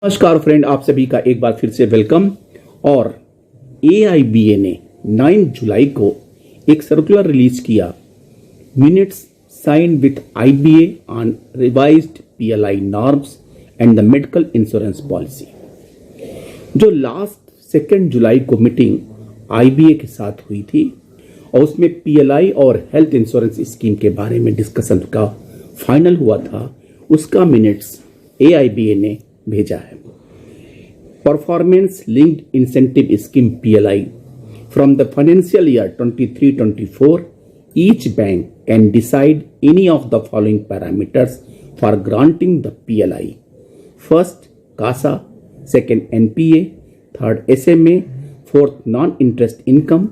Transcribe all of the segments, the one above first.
नमस्कार फ्रेंड, आप सभी का एक बार फिर से वेलकम। और AIBA ने 9 जुलाई को एक सर्कुलर रिलीज किया, minutes sign with IBA on revised PLI norms and the medical insurance policy. जो लास्ट 2 जुलाई को मीटिंग IBA के साथ हुई थी और उसमें PLI और हेल्थ इंश्योरेंस स्कीम के बारे में डिस्कशन का फाइनल हुआ था, उसका मिनट्स AIBA ने भेजा है। Performance linked incentive scheme PLI from the financial year 23-24 each bank can decide any of the following parameters for granting the PLI. First, CASA, second NPA, third SMA, fourth non-interest income,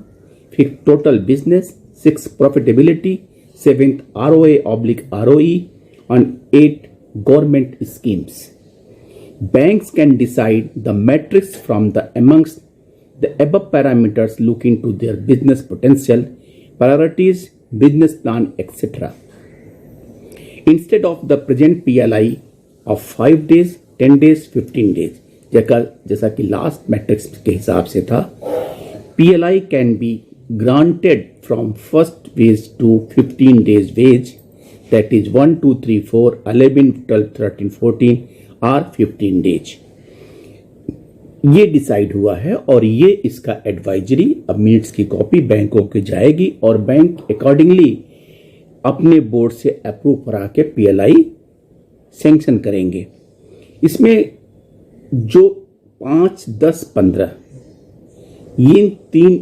fifth total business, sixth profitability, seventh ROA/ROE, and eighth government schemes. Banks can decide the metrics from the amongst the above parameters looking to their business potential, priorities, business plan, etc. Instead of the present PLI of 5 days, 10 days, 15 days, जैसा कि last matrix के हिसाब से था, PLI can be granted from first wage to 15 days wage, that is 1, 2, 3, 4, 11, 12, 13, 14 और 15 days. ये decide हुआ है और ये इसका एडवाइजरी अब मिनट्स की कॉपी बैंकों के जाएगी और बैंक अकॉर्डिंगली अपने बोर्ड से अप्रूव करा के PLI सैंक्शन करेंगे। इसमें जो 5, 10, 15 ये 3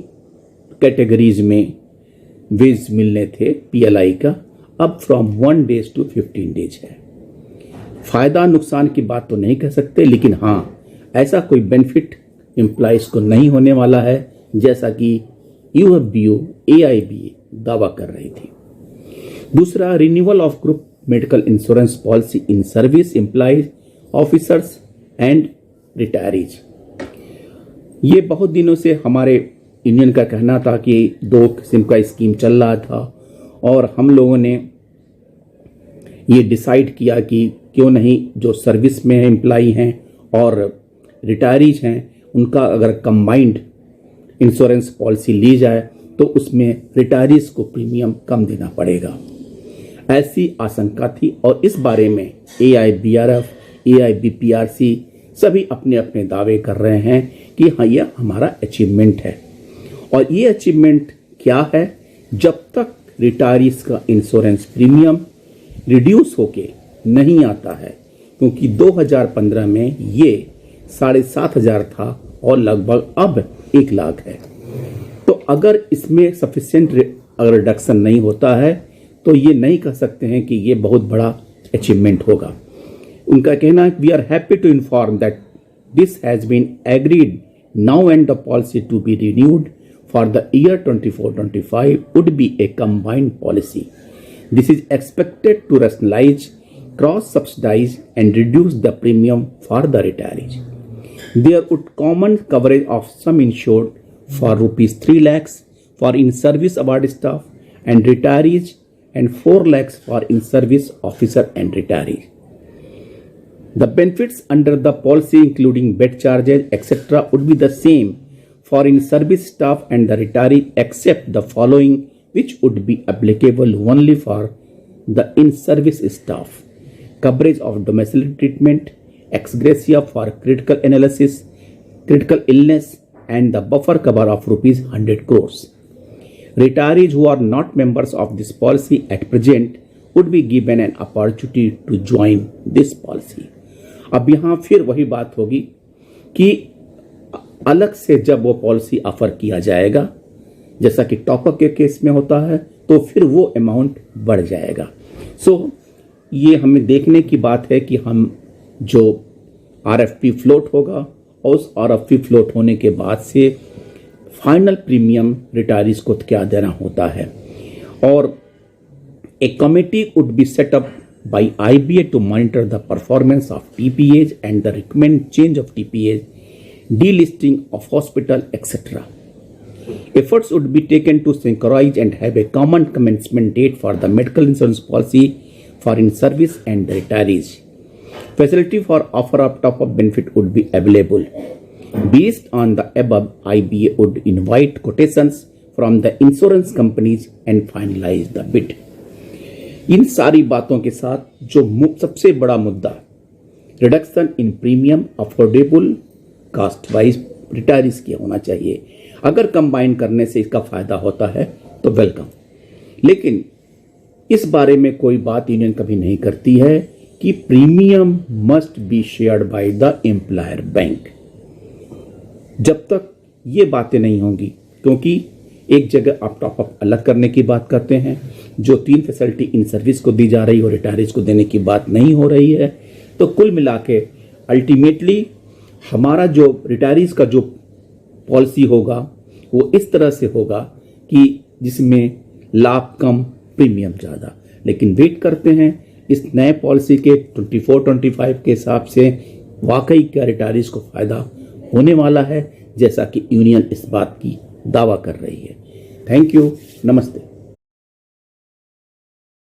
कैटेगरीज में वेज मिलने थे PLI का, अब फ्रॉम 1 डेज टू 15 डेज है। फायदा नुकसान की बात तो नहीं कह सकते, लेकिन हाँ, ऐसा कोई बेनिफिट एम्प्लॉइज को नहीं होने वाला है जैसा कि UFBO AIBA दावा कर रही थी। दूसरा, renewal of group medical insurance policy in service employees, officers and retirees. ये बहुत दिनों से हमारे यूनियन का कहना था कि 2 किस्म का स्कीम चल रहा था और हम लोगों ने ये डिसाइड किया कि क्यों नहीं जो सर्विस में एम्प्लॉई हैं और रिटायरीज हैं उनका अगर कंबाइंड इंश्योरेंस पॉलिसी ली जाए तो उसमें रिटायरीज को प्रीमियम कम देना पड़ेगा, ऐसी आशंका थी। और इस बारे में AIBRF, AIBPRC सभी अपने अपने दावे कर रहे हैं कि हाँ, यह हमारा अचीवमेंट है। और ये अचीवमेंट क्या है? जब तक रिटायरीज का इंश्योरेंस प्रीमियम रिड्यूस होके नहीं आता है, क्योंकि 2015 में ये 7,500 था और लगभग अब 1 लाख है। तो अगर इसमें सफिशिएंट अगर रिडक्शन नहीं होता है तो ये नहीं कह सकते हैं कि ये बहुत बड़ा अचीवमेंट होगा। उनका कहना है, we are happy to inform that this has been agreed now and the policy to be renewed for the year 24-25 would be a combined policy. This is expected to rationalize, cross-subsidize and reduce the premium for the retirees. There would common coverage of sum insured for rupees 3 lakhs for in-service award staff and retirees and 4 lakhs for in-service officer and retirees. The benefits under the policy including bed charges etc. would be the same for in-service staff and the retiree except the following, which would be applicable only for the in-service staff: coverage of domiciliary treatment, ex gratia for critical analysis, critical illness, and the buffer cover of rupees 100 crores. Retirees who are not members of this policy at present would be given an opportunity to join this policy. अब यहाँ फिर वही बात होगी कि अलग से जब वो पॉलिसी ऑफर किया जाएगा, जैसा कि टॉप अप के केस में होता है, तो फिर वो अमाउंट बढ़ जाएगा। ये हमें देखने की बात है कि हम जो RFP फ्लोट होगा और उस RFP फ्लोट होने के बाद से फाइनल प्रीमियम रिटायरीज को क्या देना होता है। और a committee would be set up by IBA to monitor the performance of TPAs and the recommend change of TPAs, delisting of hospital, etc. Efforts would be taken to synchronize and have a common commencement date for the medical insurance policy for in-service and retirees. Facility for offer of top-up benefit would be available. Based on the above, IBA would invite quotations from the insurance companies and finalize the bid. इन सारी बातों के साथ जो सबसे बड़ा मुद्दा, reduction in premium, affordable caste wise retirees किया होना चाहिए। अगर कंबाइन करने से इसका फायदा होता है तो वेलकम, लेकिन इस बारे में कोई बात यूनियन कभी नहीं करती है कि premium must be shared by the employer bank. जब तक ये बातें नहीं होंगी, क्योंकि एक जगह आप टॉपअप अलग करने की बात करते हैं, जो 3 फैसिलिटी इन सर्विस को दी जा रही और रिटायरीज को देने की बात नहीं हो रही है, तो कुल मिला के अल्टीमेटली हमारा जो रिटायरीज का जो पॉलिसी होगा वो इस तरह से होगा कि जिसमें लाभ कम, प्रीमियम ज़्यादा। लेकिन वेट करते हैं इस नए पॉलिसी के 24-25 के हिसाब से वाकई क्या रिटायरीज को फायदा होने वाला है, जैसा कि यूनियन इस बात की दावा कर रही है। थैंक यू, नमस्ते।